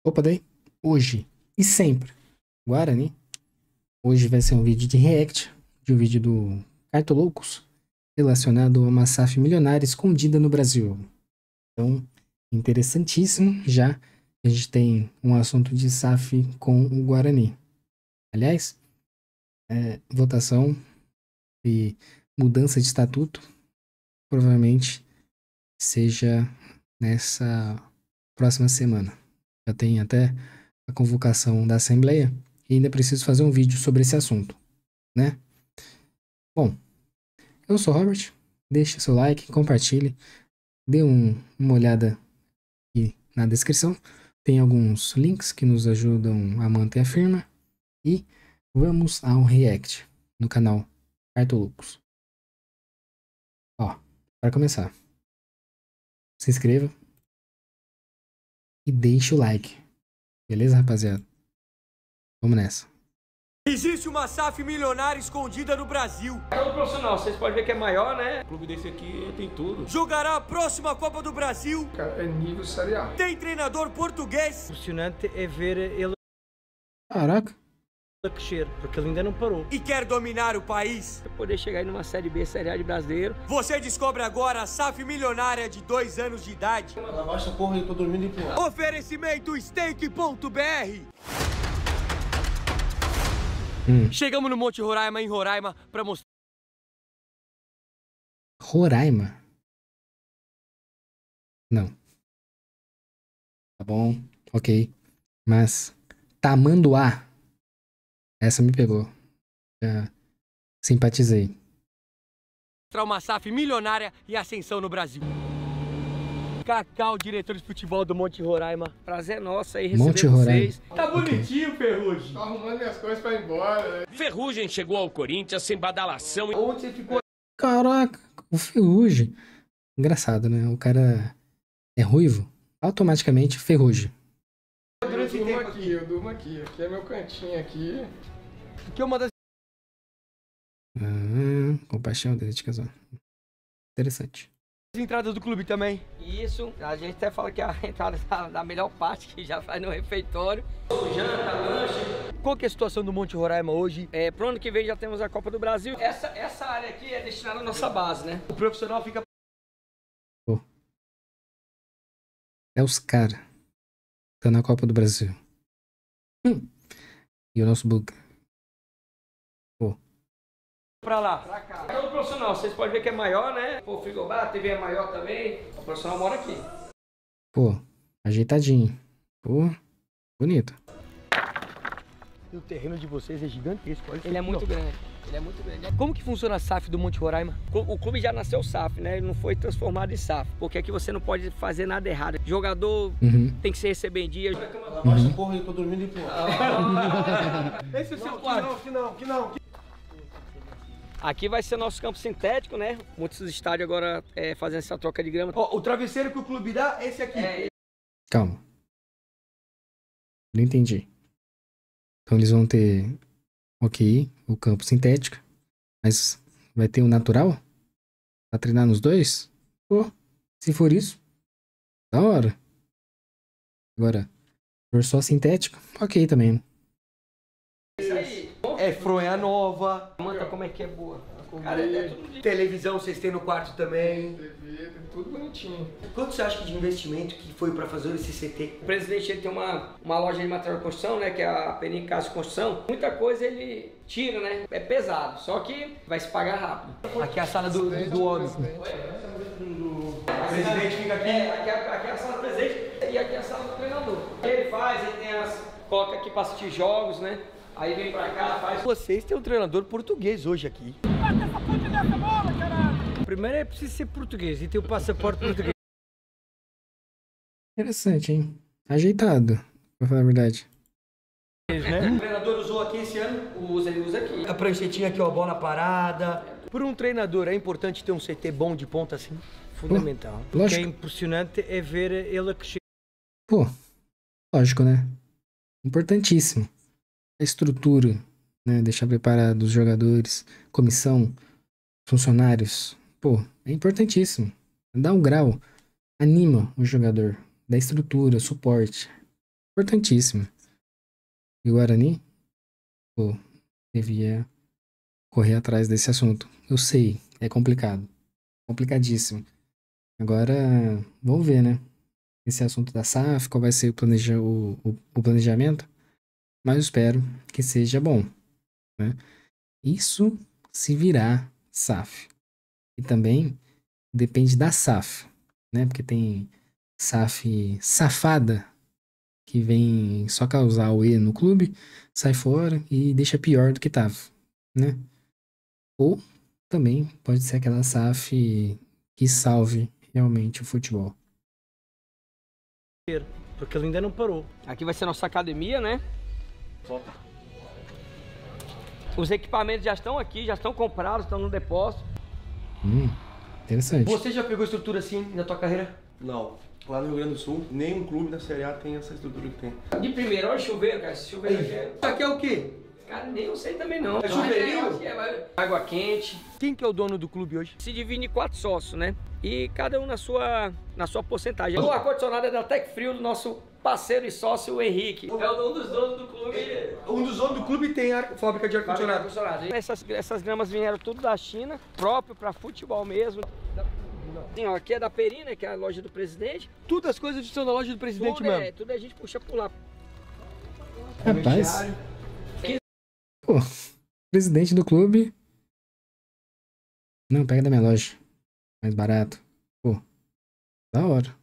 Opa, daí, hoje e sempre, Guarani. Hoje vai ser um vídeo de react de um vídeo do Cartoloucos relacionado a uma SAF milionária escondida no Brasil. Então, interessantíssimo já. A gente tem um assunto de SAF com o Guarani. Aliás, votação e mudança de estatuto provavelmente seja nessa próxima semana. Já tem até a convocação da Assembleia e ainda preciso fazer um vídeo sobre esse assunto, né? Bom, eu sou o Robert, deixe seu like, compartilhe, dê uma olhada aqui na descrição, tem alguns links que nos ajudam a manter a firma e vamos ao react no canal Cartoloucos. Ó, para começar, se inscreva e deixe o like, beleza, rapaziada? Vamos nessa. Existe uma SAF milionária escondida no Brasil. É um profissional, vocês podem ver que é maior, né? O clube desse aqui tem tudo. Jogará a próxima Copa do Brasil. É nível Série A. Tem treinador português. Impressionante é ver ele Caraca, a crescer, porque ele ainda não parou. E quer dominar o país. Pra poder chegar aí numa Série B, Série A de brasileiro. Você descobre agora a SAF milionária de 2 anos de idade. Abaixa essa porra aí, tô dormindo e empurrar. Oferecimento Steak.br. Chegamos no Monte Roraima, em Roraima, para mostrar. Roraima? Não. Tá bom, ok. Mas Tamanduá, essa me pegou. Já simpatizei. Uma SAF milionária e ascensão no Brasil. Cacau, diretor de futebol do Monte Roraima. Prazer nosso aí Monte receber Roraima. vocês. Tá bonitinho, Ferrugem. Tô arrumando minhas coisas pra ir embora, né? Ferrugem chegou ao Corinthians sem badalação. Onde você ficou? Caraca, o Ferrugem. Engraçado, né? O cara é ruivo, automaticamente Ferrugem. Eu durmo aqui. Aqui é meu cantinho aqui. Que é uma das Compaixão, dedicação. Interessante. entradas do clube também. Isso, a gente até fala que a entrada da melhor parte, que já faz no refeitório. Janta, lanche. Qual que é a situação do Monte Roraima hoje? Pro ano que vem já temos a Copa do Brasil. Essa área aqui é destinada à nossa base, né? O profissional fica... É os caras. Tá na Copa do Brasil. E o nosso bug. pra lá. Pra cá. É um profissional, vocês podem ver que é maior, né? O frigobar, a TV é maior também. O profissional mora aqui. Pô, ajeitadinho. Pô, bonito. E o terreno de vocês é gigantesco. Olha isso Ele é aqui, muito ó. grande. Ele é muito grande. Como que funciona a SAF do Monte Roraima? O clube já nasceu SAF, né? Ele não foi transformado em SAF. Porque aqui você não pode fazer nada errado. Jogador tem que se receber em dia. Abaixa essa porra aí, tô dormindo e empurrar. Esse é o seu quarto. Que não. Aqui vai ser nosso campo sintético, né? Muitos estádios agora fazendo essa troca de grama. Ó, o travesseiro que o clube dá é esse aqui. Calma. Não entendi. Então eles vão ter, ok, o campo sintético, mas vai ter o natural? Pra treinar nos dois? Pô, se for isso, da hora. Agora, se for só sintético, ok também. Isso aí. É fronha nova. Manta, como é que é boa. Cara, é tudo de... Televisão vocês têm no quarto também. TV, tem tudo bonitinho. Quanto você acha que de investimento que foi pra fazer esse CT? O presidente ele tem uma loja de material de construção, né? Que é a Penin Casa de Construção. Muita coisa ele tira, né? É pesado, só que vai se pagar rápido. Aqui é a sala do homem. O presidente fica aqui. Aqui é a sala do presidente e aqui é a sala do treinador. Ele faz, ele tem coloca aqui pra assistir jogos, né? Aí vem pra cá, faz. Vocês têm um treinador português hoje aqui. Primeiro é preciso ser português e ter o passaporte português. Interessante, hein? Ajeitado, pra falar a verdade. O treinador usou aqui esse ano. Ele usa aqui. A pranchetinha aqui, ó, bola parada. Por um treinador, é importante ter um CT bom de ponta assim? Fundamental. O que é Lógico. impressionante é ver ele a crescer. Pô, lógico, né? Importantíssimo. A estrutura, né? Deixar preparado os jogadores, comissão, funcionários. Pô, é importantíssimo. Dá um grau, anima o jogador. Dá estrutura, suporte. importantíssimo. E o Guarani, pô, devia correr atrás desse assunto. Eu sei, é complicado. Complicadíssimo. Agora, vamos ver, né? Esse assunto da SAF, qual vai ser o planejamento. Mas eu espero que seja bom, né? Isso se virar SAF. E também depende da SAF, né? Porque tem SAF safada, que vem só causar o E no clube, sai fora e deixa pior do que tava, né? Ou também pode ser aquela SAF que salve realmente o futebol. Porque ele ainda não parou. Aqui vai ser nossa academia, né? Os equipamentos já estão aqui, já estão comprados, estão no depósito. Interessante. Você já pegou estrutura assim na tua carreira? Não. Lá no Rio Grande do Sul, nenhum clube da Série A tem essa estrutura que tem. De primeiro, olha o chuveiro, cara. Esse chuveiro aqui é... Isso aqui é o quê? Cara, nem eu sei também não. É chuveirinho? Água quente. Quem que é o dono do clube hoje? Se divide em 4 sócios, né? E cada um na sua porcentagem. O ar-condicionado é da Tec Frio, do nosso parceiro e sócio, o Henrique. É um dos donos do clube. Um dos donos do clube tem fábrica de ar-condicionado. Essas gramas vieram tudo da China, próprio para futebol mesmo. Sim, ó, aqui é da Perina, que é a loja do presidente. Tudo as coisas são da loja do presidente Tudo mesmo. Tudo a gente puxa por lá. Rapaz. Pô, presidente do clube. Não, pega da minha loja. Mais barato. Pô, da hora.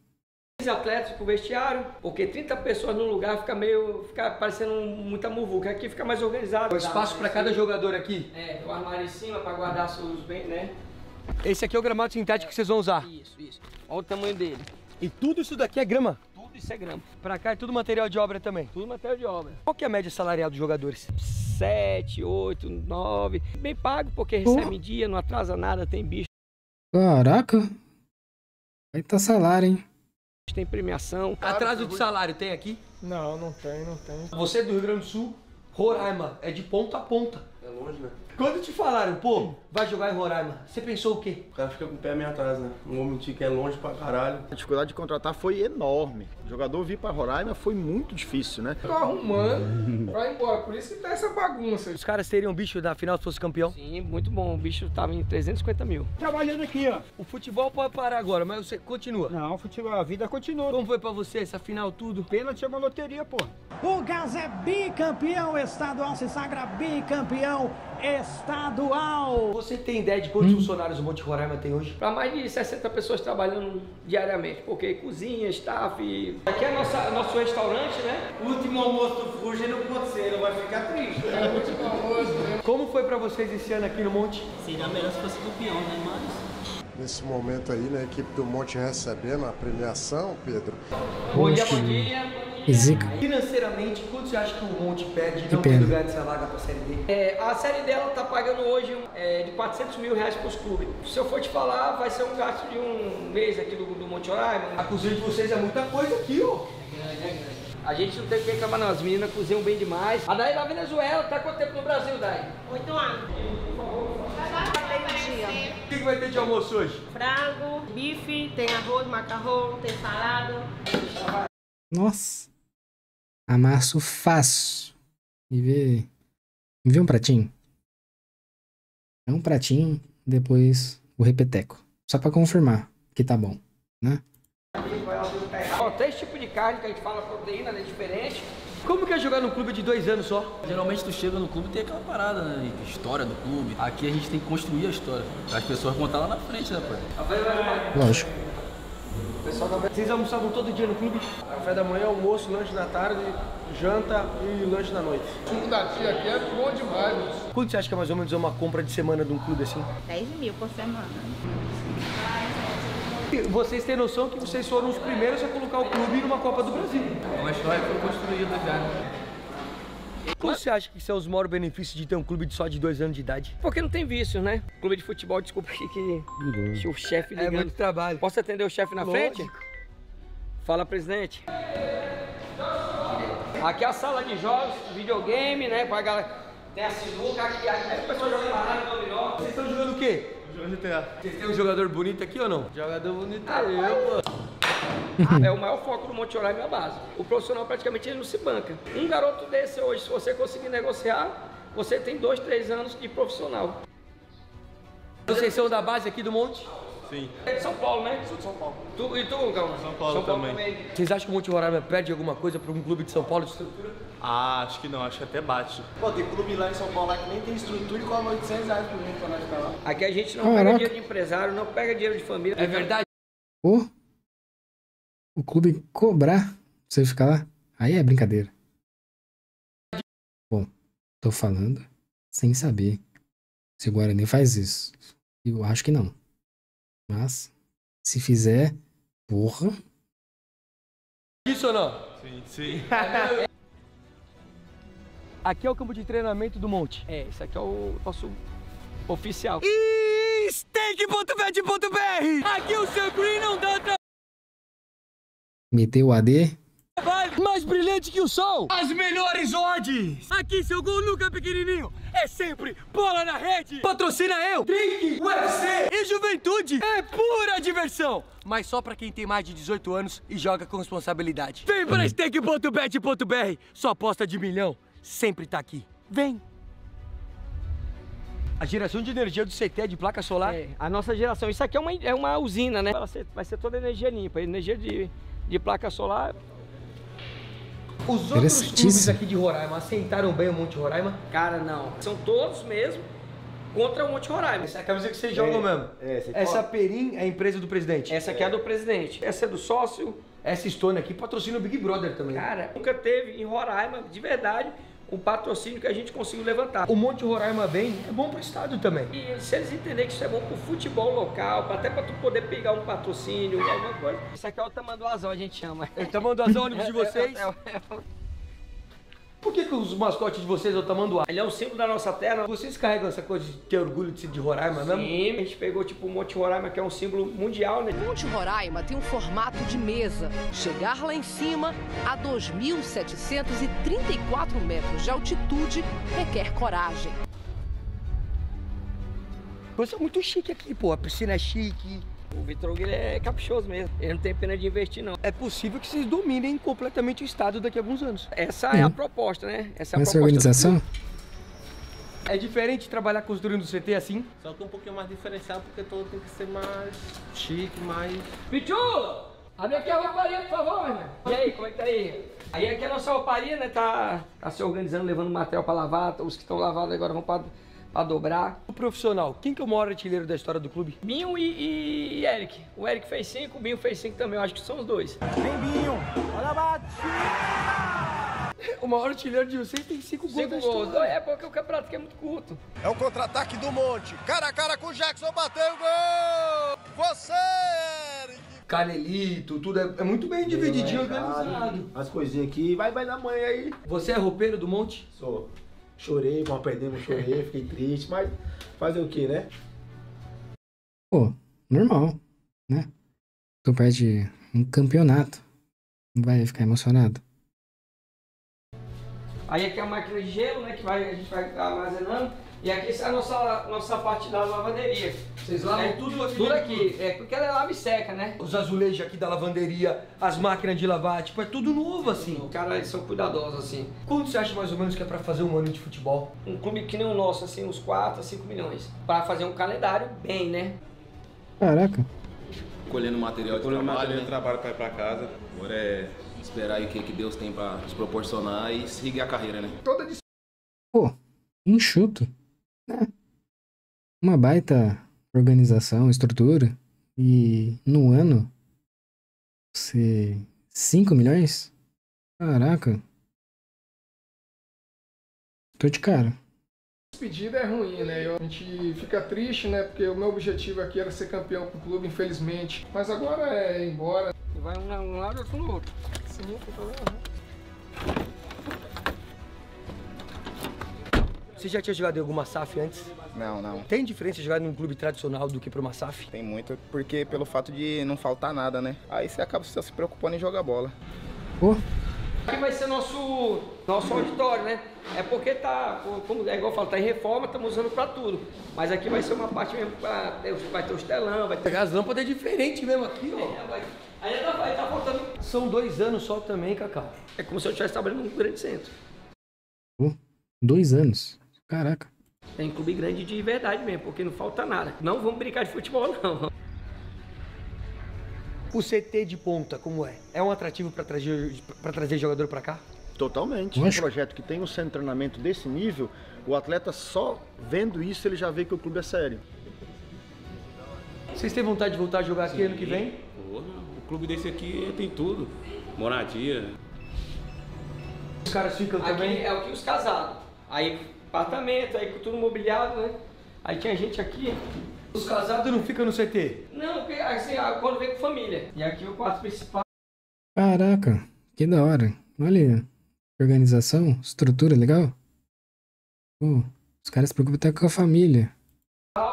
15 atletas pro vestiário, porque 30 pessoas num lugar fica parecendo muita muvuca. Aqui fica mais organizado. O espaço para cada jogador aqui. É, o armário em cima para guardar os bens, né? Esse aqui é o gramado sintético que vocês vão usar. Isso. Olha o tamanho dele. E tudo isso daqui é grama? Tudo isso é grama. Pra cá é tudo material de obra também? Tudo material de obra. Qual que é a média salarial dos jogadores? 7, 8, 9. Bem pago, porque recebe em dia, não atrasa nada, tem bicho. Caraca. Vai tá salário, hein? Tem premiação. Atraso de salário tem aqui? Não, não tem. Você é do Rio Grande do Sul, Roraima, é de ponta a ponta. É longe, né? Quando te falaram, pô, vai jogar em Roraima, você pensou o quê? O cara fica com o pé meio atrás, né? Não vou mentir que é longe pra caralho. A dificuldade de contratar foi enorme. O jogador vir para Roraima foi muito difícil, né? Tô arrumando pra ir embora, por isso que tá essa bagunça. Os caras teriam bicho na final se fosse campeão? Sim, muito bom. O bicho tava em 350 mil. Trabalhando aqui, ó. O futebol pode parar agora, mas você continua. Não, futebol, a vida continua. Como foi pra você essa final tudo? Pênalti é uma loteria, pô. O Gás é bicampeão estadual, se sagra bicampeão estadual. Você tem ideia de quantos funcionários o Monte Roraima tem hoje? Para mais de 60 pessoas trabalhando diariamente, porque cozinha, staff. Aqui é nosso restaurante, né? O último almoço do Fuji não pode ser, não vai ficar triste. É o último almoço, né? Como foi pra vocês esse ano aqui no Monte? Seria melhor se fosse campeão, né? Mas... Nesse momento aí, né, a equipe do Monte recebendo a premiação, Pedro. Bom dia. Zica. Financeiramente, quanto você acha que o Monte perde de não ter lugar dessa vaga pra Série D? A Série D ela tá pagando hoje de 400 mil reais pros clubes. Se eu for te falar, vai ser um gasto de um mês aqui do Monte Roraima. A cozinha de vocês é muita coisa aqui, ó. É grande. A gente não tem que reclamar não, as meninas cozinham bem demais. A Dai da Venezuela, tá quanto tempo no Brasil, Dai? 8 anos. O que vai ter de almoço hoje? Frango, bife, tem arroz, macarrão, tem salada. Nossa. Amasso fácil. E vê um pratinho. É um pratinho, depois o repeteco. Só pra confirmar que tá bom, né? Ó, 3 tipos de carne que a gente fala, proteína, né, diferente. Como que é jogar num clube de 2 anos só? Geralmente tu chega no clube e tem aquela parada, né? História do clube. Aqui a gente tem que construir a história. As pessoas vão estar lá na frente, né, pai? Lógico. Vocês almoçavam todo dia no clube? Café da manhã, almoço, lanche da tarde, janta e lanche da noite. O suco da tia aqui é bom demais, moço. Quanto você acha que é mais ou menos uma compra de semana de um clube assim? 10 mil por semana. Vocês têm noção que vocês foram os primeiros a colocar o clube numa Copa do Brasil. É uma história que foi construída já. Como você acha que são os maiores benefícios de ter um clube só de 2 anos de idade? Porque não tem vício, né? Clube de futebol, desculpa aqui que o chefe ligando. É muito trabalho. Posso atender o chefe na frente? Fala, presidente. Aqui é a sala de jogos, videogame, né? Pra galera. Tem a sinuca, aqui o pessoal joga baralho, dominó. Vocês estão jogando o quê? Jogando GTA. Vocês têm um jogador bonito aqui ou não? Jogador bonito é eu, pô. É o maior foco do Monte Roraima, é a base. O profissional praticamente ele não se banca. Um garoto desse hoje, se você conseguir negociar, você tem 2, 3 anos de profissional. Vocês são da base aqui do Monte? Sim. É de São Paulo, né? Sou de São Paulo. E tu, Calma? São Paulo também. Vocês acham que o Monte Roraima perde alguma coisa para um clube de São Paulo de estrutura? Ah, acho que não, acho que até bate. Pô, tem clube lá em São Paulo lá que nem tem estrutura e cobra R$800 por mês pra nós ficar lá. Aqui a gente não pega dinheiro de empresário, não pega dinheiro de família. É verdade? Pô, o clube cobrar pra você ficar lá, aí é brincadeira. Bom, tô falando sem saber se o Guarani faz isso. Eu acho que não. Mas, se fizer, porra. Isso ou não? Sim, sim. Aqui é o campo de treinamento do Monte. É, esse aqui é o nosso oficial. Steak.bet.br. Aqui o seu green não dá trabalho. Meteu o AD. Mais brilhante que o sol. As melhores odds. Aqui seu gol nunca é pequenininho. É sempre bola na rede. Patrocina eu, Drink, UFC e Juventude. É pura diversão. Mas só pra quem tem mais de 18 anos e joga com responsabilidade. Vem pra Steak.bet.br. Sua aposta de milhão sempre tá aqui. Vem. A geração de energia do CT é de placa solar? É, a nossa geração. Isso aqui é uma usina, né? Vai ser toda energia limpa. Energia de placa solar. Os outros clubes aqui de Roraima aceitaram bem o Monte Roraima? Cara, não. São todos mesmo contra o Monte Roraima. Essa é a camisa que vocês jogam mesmo? Essa Perim é a empresa do presidente? Essa aqui é a do presidente. Essa é do sócio. Essa Stone aqui patrocina o Big Brother também. Cara, nunca teve em Roraima, de verdade, um patrocínio que a gente conseguiu levantar. O Monte Roraima bem é bom pro estado também. E se eles entenderem que isso é bom pro futebol local, até pra tu poder pegar um patrocínio, alguma coisa. Isso aqui é o Tamanduazão, a gente chama. É o Tamanduazão, ônibus de vocês? Por que os mascotes de vocês é o Tamanduá? Ele é o símbolo da nossa terra. Vocês carregam essa coisa de ter orgulho de ser de Roraima mesmo? Sim, a gente pegou tipo o Monte Roraima, que é um símbolo mundial, né? O Monte Roraima tem um formato de mesa. Chegar lá em cima, a 2.734 metros de altitude, requer coragem. Coisa muito chique aqui, pô. A piscina é chique. O Vitor Hugo, ele é caprichoso mesmo. Ele não tem pena de investir, não. É possível que vocês dominem completamente o estado daqui a alguns anos. Essa é a proposta, né? Essa é a proposta. Organização? É diferente trabalhar construindo o CT assim? Só que um pouquinho mais diferenciado, porque todo tem que ser mais chique, mais... Pichulo! Abre aqui a rouparia, por favor, irmão. E aí, como é que tá aí? Aí aqui a nossa rouparia, né, tá se organizando, levando material pra lavar. Os que estão lavados agora vão pra dobrar. O profissional, quem que é o maior artilheiro da história do clube? Binho e Eric. O Eric fez 5, o Binho fez 5 também, eu acho que são os dois. Vem Binho, olha a batida! O maior artilheiro de vocês tem 5 gols. 5 gols. É porque o campeonato aqui é muito curto. É o contra-ataque do Monte. Cara a cara com o Jackson, bateu o gol! Você, Eric! Canelito, tudo é muito bem divididinho, organizado. As coisinhas aqui, vai dar manhã aí. Você é roupeiro do Monte? Sou. Chorei, quando perdemos, chorei, fiquei triste, mas fazer o que, né? Pô, normal, né? Tu perde um campeonato, não vai ficar emocionado? Aí aqui é a máquina de gelo, né, que a gente vai armazenando. E aqui é a nossa parte da lavanderia. Vocês lavam tudo aqui? Tudo aqui, porque ela é lava e seca, né? Os azulejos aqui da lavanderia, as máquinas de lavar, tipo, é tudo novo assim. Os caras, eles são cuidadosos, assim. Quanto você acha mais ou menos que é pra fazer um ano de futebol? Um clube que nem o nosso, assim, uns 4 a 5 milhões. Pra fazer um calendário bem, né? Caraca. Colhendo material de trabalho pra ir pra casa. Agora é esperar aí o que Deus tem pra nos proporcionar e seguir a carreira, né? Pô, enxuto, né? Uma baita organização, estrutura. E no ano, você... 5 milhões? Caraca. Tô de cara. Despedida é ruim, né? A gente fica triste, né? Porque o meu objetivo aqui era ser campeão com o clube, infelizmente. Mas agora é ir embora. Vai um lado, outro no outro. Sim, não tem problema. Você já tinha jogado em alguma SAF antes? Não. Tem diferença jogar num clube tradicional do que pra uma SAF? Tem muito, porque pelo fato de não faltar nada, né? Aí você acaba só se preocupando em jogar bola. Aqui vai ser nosso auditório, né? É porque tá, como é igual eu falo, tá em reforma, estamos usando pra tudo. Mas aqui vai ser uma parte mesmo, vai ter os telão, vai ter... Pegar as lâmpadas é diferente mesmo aqui, ó. Aí tá São 2 anos só também, Cacau. É como se eu estivesse trabalhando num grande centro. 2 anos. Caraca. Tem clube grande de verdade mesmo, porque não falta nada. Não vamos brincar de futebol, não. O CT de ponta, como é? É um atrativo para trazer jogador para cá? Totalmente. Um projeto que tem um centro de treinamento desse nível, o atleta só vendo isso, ele já vê que o clube é sério. Vocês têm vontade de voltar a jogar aqui ano que vem? Porra, o clube desse aqui tem tudo. Moradia. Os caras ficam aqui também? É o que os casados. Aí apartamento, aí tudo mobiliado, né? Aí tinha gente aqui. Os casados não ficam no CT? Não, porque assim, quando vem com família. E aqui o quarto principal. Caraca, que da hora. Olha, organização, estrutura legal. Pô, os caras se preocupam até com a família.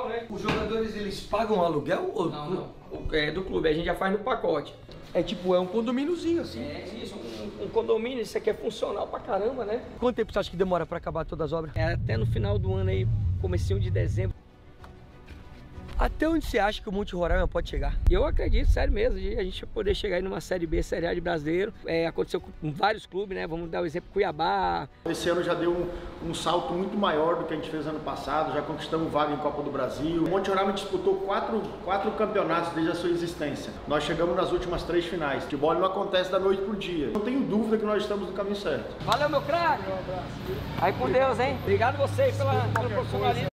Né? Os jogadores, eles pagam aluguel? Ou... Não. É do clube, a gente já faz no pacote. É tipo, é um condomíniozinho assim. É isso, um condomínio, isso aqui é funcional pra caramba, né? Quanto tempo você acha que demora pra acabar todas as obras? É até no final do ano aí, comecinho de dezembro. Até onde você acha que o Monte Roraima pode chegar? Eu acredito, sério mesmo, de a gente poder chegar aí numa Série B, Série A de brasileiro. Aconteceu com vários clubes, né? Vamos dar o exemplo Cuiabá. Esse ano já deu um salto muito maior do que a gente fez ano passado, já conquistamos vaga em Copa do Brasil. O Monte Roraima disputou quatro campeonatos desde a sua existência. Nós chegamos nas últimas 3 finais. O futebol não acontece da noite pro dia. Não tenho dúvida que nós estamos no caminho certo. Valeu, meu craque! Um abraço. Aí com Deus, hein? Obrigado a vocês pelo profissionalismo.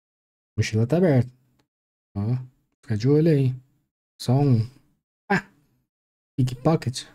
Mochila tá aberta. Ó, fica de olho aí. Só um... pickpocket.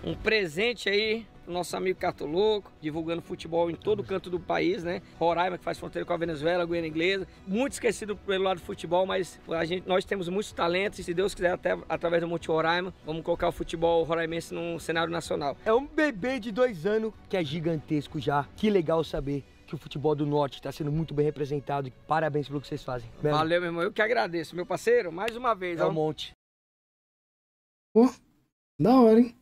Um presente aí pro nosso amigo Cartoloco, divulgando futebol em todo canto do país, né? Roraima, que faz fronteira com a Venezuela, Guiana Inglesa. Muito esquecido pelo lado do futebol, mas nós temos muitos talentos e, se Deus quiser, até através do Monte Roraima, vamos colocar o futebol roraimense no cenário nacional. É um bebê de 2 anos que é gigantesco já. Que legal saber que o futebol do Norte está sendo muito bem representado. Parabéns pelo que vocês fazem. Valeu, meu irmão. Eu que agradeço, meu parceiro. Mais uma vez. É um monte. Pô, da hora, hein?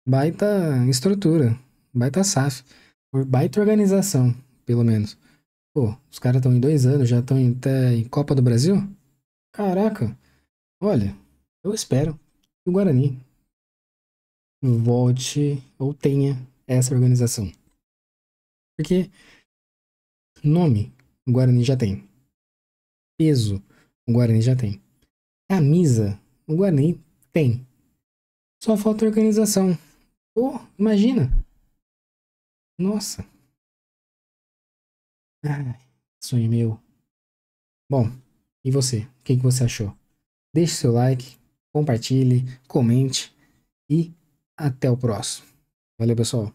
Baita estrutura. Baita SAF. Baita organização, pelo menos. Pô, os caras estão em 2 anos, já estão até em Copa do Brasil? Caraca. Olha, eu espero que o Guarani volte ou tenha essa organização. Porque nome o Guarani já tem. Peso o Guarani já tem. Camisa o Guarani tem. Só falta organização. Pô, imagina. Nossa. Ai, sonho meu. Bom, e você? O que você achou? Deixe seu like, compartilhe, comente e até o próximo. Valeu, pessoal.